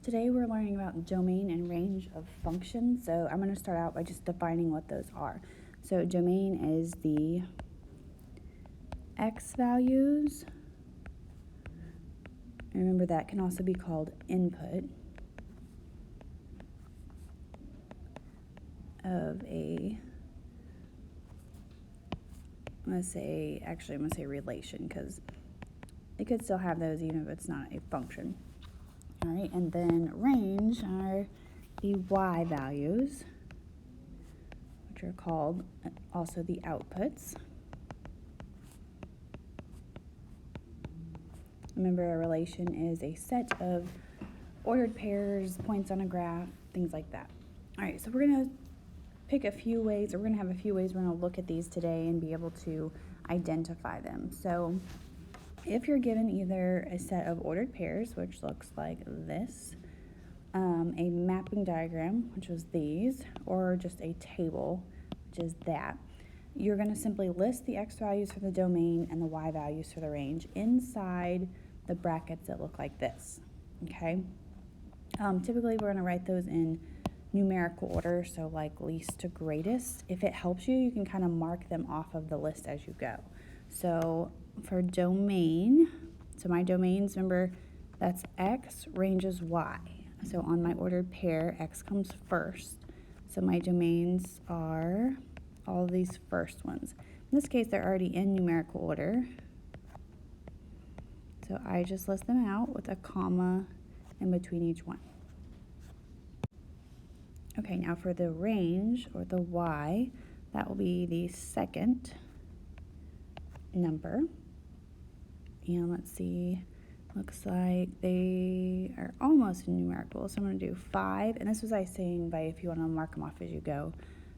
Today we're learning about domain and range of functions. So I'm going to start out by just defining what those are. So domain is the x values. Remember that can also be called input of a, I'm going to say relation because it could still have those even if it's not a function. All right, and then range are the y values, which are called also the outputs. Remember, a relation is a set of ordered pairs, points on a graph, things like that. All right, so we're going to pick a few ways, or we're going to have a few ways we're going to look at these today and be able to identify them. So if you're given either a set of ordered pairs, which looks like this, a mapping diagram, which was these, or just a table, which is that, you're going to simply list the x values for the domain and the y values for the range inside the brackets that look like this, okay? Typically, we're going to write those in numerical order, so like least to greatest. If it helps you, you can kind of mark them off of the list as you go. So for domain, so my domains, remember, that's x, range is y. So on my ordered pair, x comes first. So my domains are all of these first ones. In this case, they're already in numerical order. So I just list them out with a comma in between each one. Okay, now for the range, or the y, that will be the second number. And let's see, looks like they are almost in numerical. So I'm going to do 5, and this was I saying by if you want to mark them off as you go.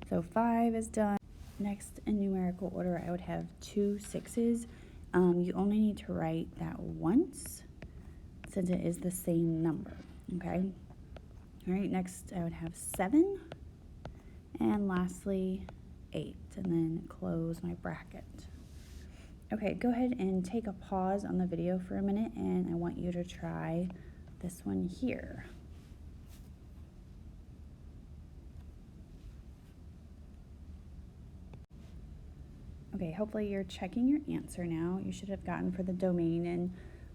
So 5 is done. Next in numerical order, I would have 2 6s. You only need to write that once since it is the same number, okay? All right, next I would have 7, and lastly 8, and then close my bracket. Okay, go ahead and take a pause on the video for a minute, and I want you to try this one here. Okay, hopefully you're checking your answer now. You should have gotten for the domain in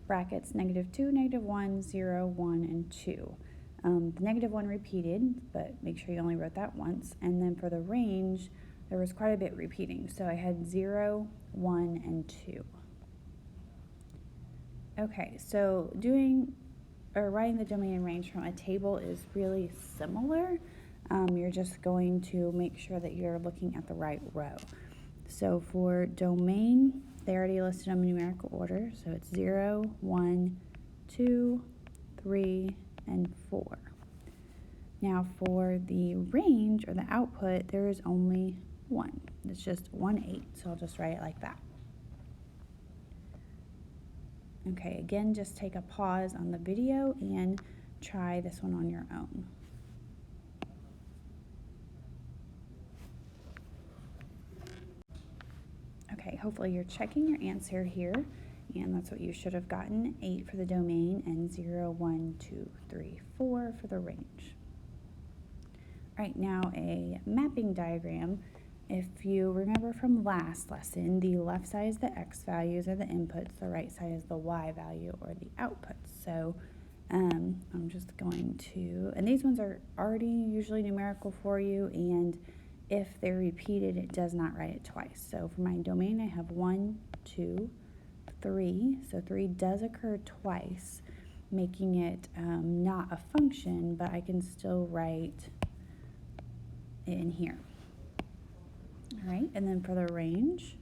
brackets -2, -1, 0, 1, and 2. The -1 repeated, but make sure you only wrote that once. And then for the range, there was quite a bit repeating. So I had 0, 1, and 2. Okay, so writing the domain and range from a table is really similar. You're just going to make sure that you're looking at the right row. So for domain, they already listed them in numerical order. So it's 0, 1, 2, 3, and 4. Now for the range, or the output, there is only 1. It's just 1 8, so I'll just write it like that. Okay, again, just take a pause on the video and try this one on your own. Okay, hopefully you're checking your answer here, and that's what you should have gotten, 8 for the domain and 0, 1, 2, 3, 4 for the range. All right, now a mapping diagram. If you remember from last lesson, the left side is the x values or the inputs, the right side is the y value or the outputs. So I'm just going to, and these ones are already usually numerical for you, and if they're repeated, it does not write it twice. So for my domain, I have 1, 2, 3. So 3 does occur twice, making it not a function, but I can still write it in here. All right, and then for the range,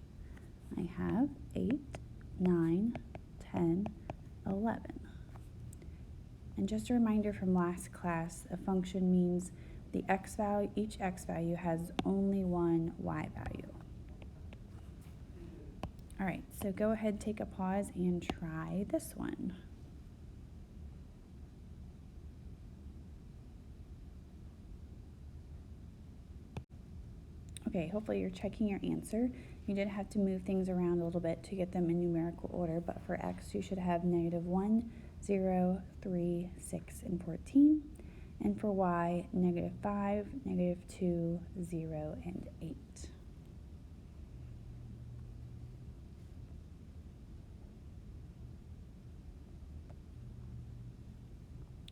I have 8, 9, 10, 11. And just a reminder from last class, a function means the x value, each x value has only one y value. All right, so go ahead, take a pause, and try this one. Okay, hopefully you're checking your answer. You did have to move things around a little bit to get them in numerical order, but for x, you should have -1, 0, 3, 6, and 14. And for y, -5, -2, 0, and 8.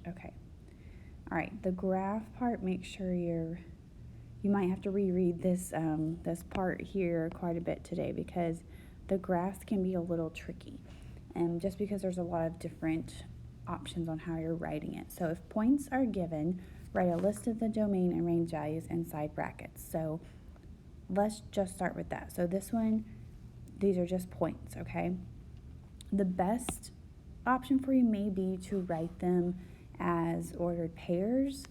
Okay. All right, the graph part, make sure you might have to reread this, this part here quite a bit today because the graphs can be a little tricky. Just because there's a lot of different options on how you're writing it. So if points are given, write a list of the domain and range values inside brackets. So let's just start with that. So this one, these are just points, okay? The best option for you may be to write them as ordered pairs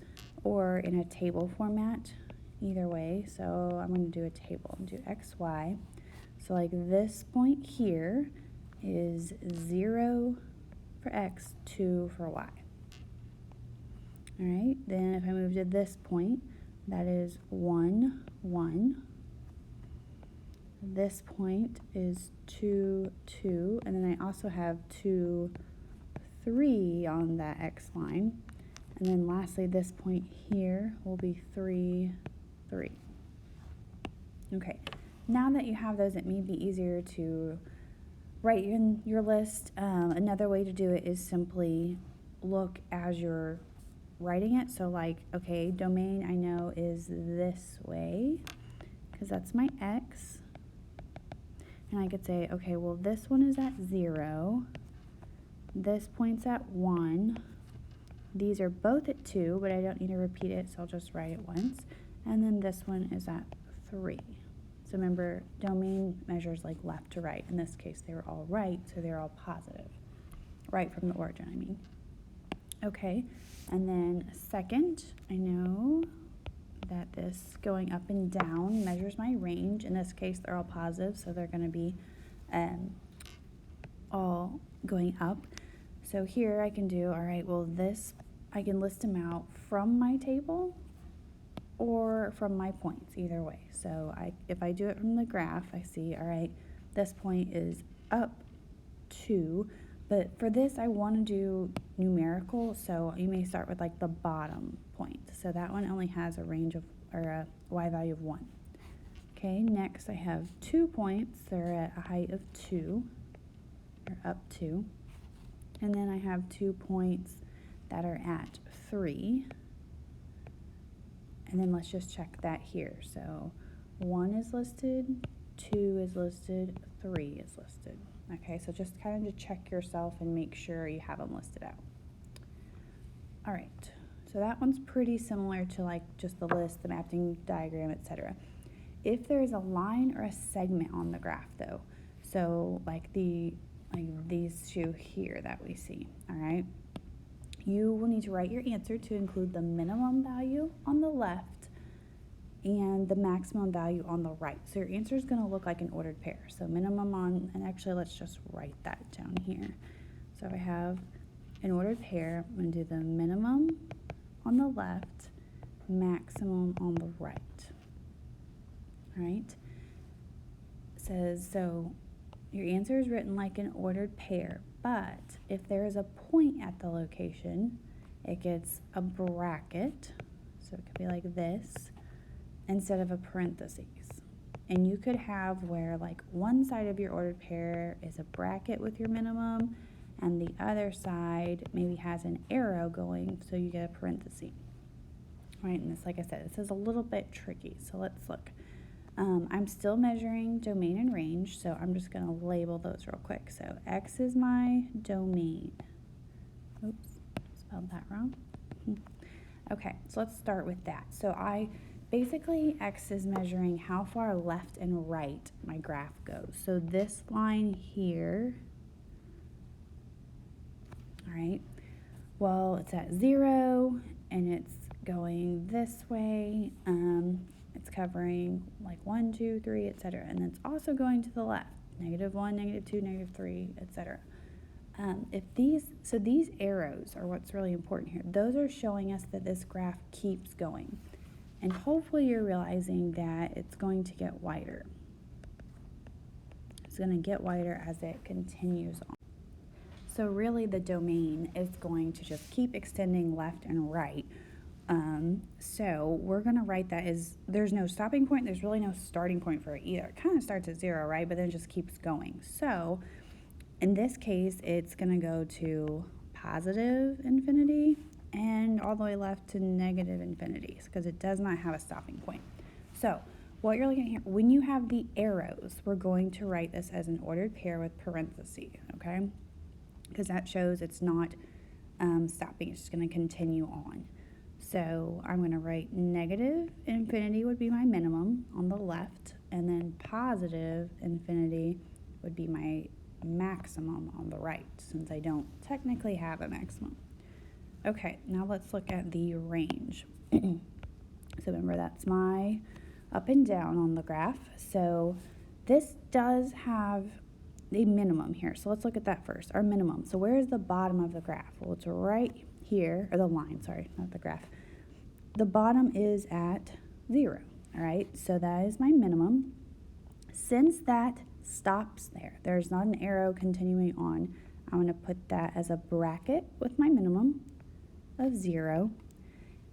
or in a table format, either way. So I'm going to do a table and do x, y. So like this point here is 0 for x, 2 for y. All right, then if I move to this point, that is 1, 1. This point is 2, 2, and then I also have 2, 3 on that x line. And then lastly, this point here will be 3, 3. Okay, now that you have those, it may be easier to write in your list. Another way to do it is simply look as you're writing it. So like, okay, domain I know is this way because that's my x. And I could say, okay, well this one is at 0. This point's at 1. These are both at 2, but I don't need to repeat it, so I'll just write it once. And then this one is at 3. So remember, domain measures like left to right. In this case, they were all right, so they're all positive. Right from the origin, I mean. Okay, and then second, I know that this going up and down measures my range. In this case, they're all positive, so they're going to be all going up. So here I can do, all right, well this, I can list them out from my table or from my points, either way. So if I do it from the graph, I see, all right, this point is up 2, but for this I want to do numerical, so you may start with like the bottom point. So that one only has a range of, or a y value of 1. Okay, next I have 2 points, they're at a height of 2, or up 2. And then I have 2 points that are at 3. And then let's just check that here. So 1 is listed, 2 is listed, 3 is listed. Okay, so just kind of to check yourself and make sure you have them listed out. All right, so that one's pretty similar to like just the list, the mapping diagram, etc. If there's a line or a segment on the graph though, so like these two here that we see, all right, you will need to write your answer to include the minimum value on the left and the maximum value on the right. So your answer is going to look like an ordered pair. So minimum on, and actually let's just write that down here. So I have an ordered pair. I'm going to do the minimum on the left, maximum on the right. All right. It says, so your answer is written like an ordered pair, but if there is a point at the location, it gets a bracket. So it could be like this instead of a parentheses. And you could have where like one side of your ordered pair is a bracket with your minimum and the other side maybe has an arrow going, so you get a parenthesis. All right, and this, like I said, this is a little bit tricky, so let's look. I'm still measuring domain and range, so I'm just going to label those real quick. So X is my domain. Oops, spelled that wrong. Okay, so let's start with that. So basically X is measuring how far left and right my graph goes. So this line here, all right, well, it's at 0 and it's going this way. It's covering like 1, 2, 3, etc. And it's also going to the left, -1, -2, -3, etc. So these arrows are what's really important here. Those are showing us that this graph keeps going. And hopefully you're realizing that it's going to get wider. It's going to get wider as it continues on. So really the domain is going to just keep extending left and right. So we're going to write that as there's no stopping point, there's really no starting point for it either. It kind of starts at 0, right? But then it just keeps going. So in this case, it's going to go to positive infinity and all the way left to negative infinity because it does not have a stopping point. So what you're looking at here, when you have the arrows, we're going to write this as an ordered pair with parentheses, okay? Because that shows it's not stopping, it's just going to continue on. So I'm going to write negative infinity would be my minimum on the left, and then positive infinity would be my maximum on the right, since I don't technically have a maximum. Okay, now let's look at the range. So remember, that's my up and down on the graph. So this does have a minimum here. So let's look at that first, our minimum. So where is the bottom of the graph? Well, it's right here, or the line, sorry, not the graph. The bottom is at 0, all right? So that is my minimum. Since that stops there, there's not an arrow continuing on, I'm going to put that as a bracket with my minimum of 0.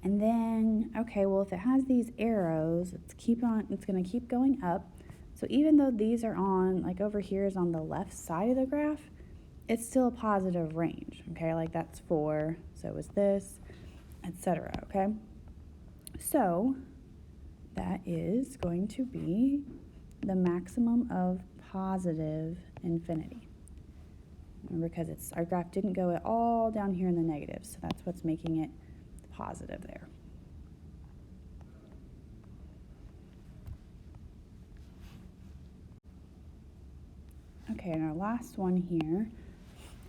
And then, okay, well, if it has these arrows, it's going to keep going up. So even though these are on, like over here is on the left side of the graph, it's still a positive range, okay? Like that's 4, so is this, etc., okay? So that is going to be the maximum of positive infinity. Remember, because our graph didn't go at all down here in the negatives, so that's what's making it positive there. Okay, and our last one here,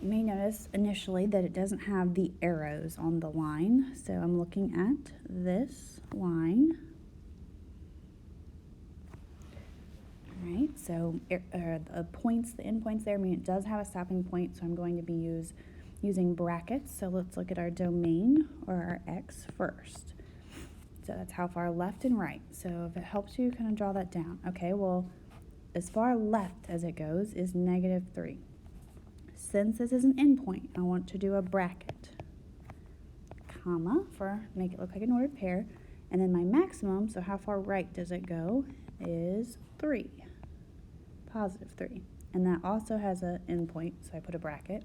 you may notice initially that it doesn't have the arrows on the line. So I'm looking at this line. All right, so the points, the endpoints there, I mean it does have a stopping point, so I'm going to be using brackets. So let's look at our domain, or our x, first. So that's how far left and right. So if it helps you kind of draw that down. Okay, well, as far left as it goes is -3. Since this is an endpoint, I want to do a bracket, comma, make it look like an ordered pair, and then my maximum, so how far right does it go, is 3, +3. And that also has an endpoint, so I put a bracket.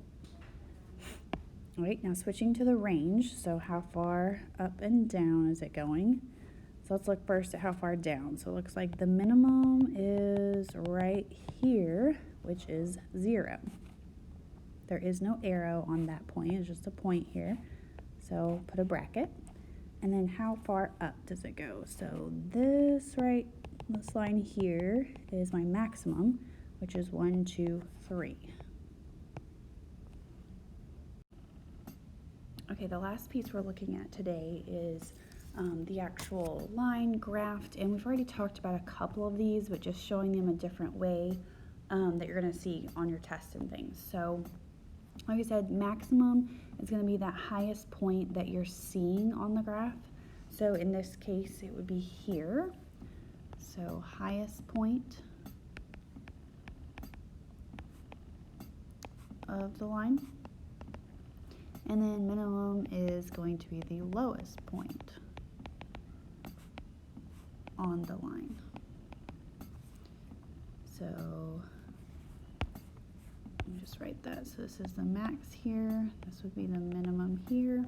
All right, now switching to the range, so how far up and down is it going? So let's look first at how far down. So it looks like the minimum is right here, which is 0. There is no arrow on that point, it's just a point here. So put a bracket. And then how far up does it go? So this line here is my maximum, which is 1, 2, 3. Okay, the last piece we're looking at today is the actual line graphed, and we've already talked about a couple of these, but just showing them a different way that you're going to see on your test and things. So like I said, maximum is going to be that highest point that you're seeing on the graph. So in this case, it would be here. So highest point of the line. And then minimum is going to be the lowest point on the line. So let me just write that. So this is the max here. This would be the minimum here.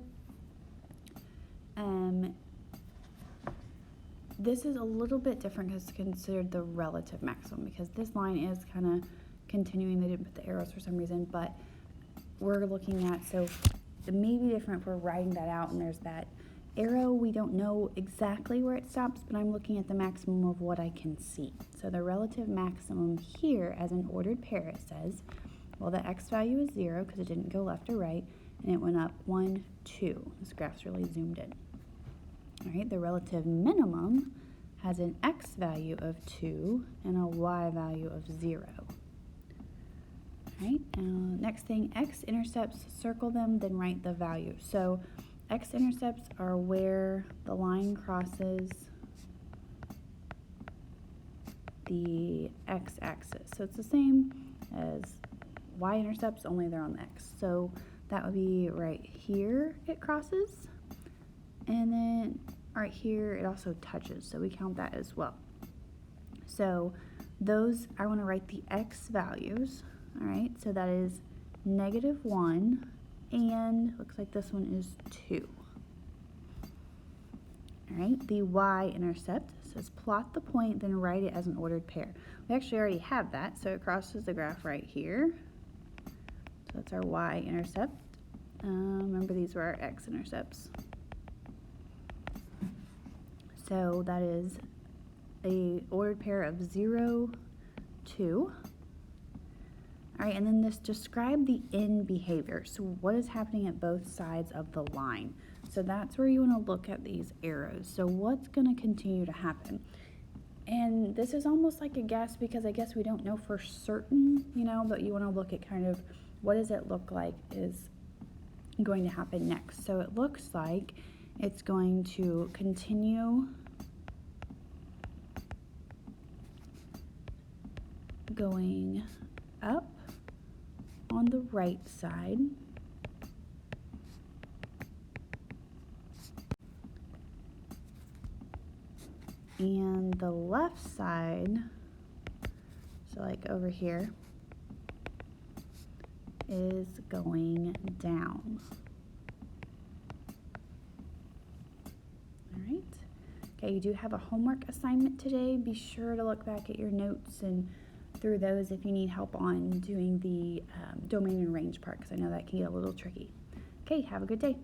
This is a little bit different because it's considered the relative maximum, because this line is kind of continuing. They didn't put the arrows for some reason, but we're looking at, so it may be different if we're writing that out and there's that arrow. We don't know exactly where it stops, but I'm looking at the maximum of what I can see. So the relative maximum here, as an ordered pair, it says, well, the x value is 0 because it didn't go left or right, and it went up 1, 2. This graph's really zoomed in. All right, the relative minimum has an x value of 2 and a y value of 0. All right, next thing, x-intercepts, circle them, then write the value. So x-intercepts are where the line crosses the x-axis. So it's the same as y-intercepts, only they're on the x. So that would be right here it crosses, and then right here it also touches, so we count that as well. So those, I want to write the x values. All right, so that is -1, and looks like this one is 2. All right, the y-intercept says plot the point, then write it as an ordered pair. We actually already have that, so it crosses the graph right here. So that's our y-intercept. Remember, these were our x-intercepts. So that is a ordered pair of 0, 2. All right, and then this describe the end behavior. So what is happening at both sides of the line? So that's where you want to look at these arrows. So what's going to continue to happen? And this is almost like a guess, because I guess we don't know for certain, you know, but you want to look at kind of what does it look like is going to happen next. So it looks like it's going to continue going up on the right side, and the left side, so like over here, is going down. All right. Okay, you do have a homework assignment today. Be sure to look back at your notes and through those if you need help on doing the domain and range part, because I know that can get a little tricky. Okay, have a good day.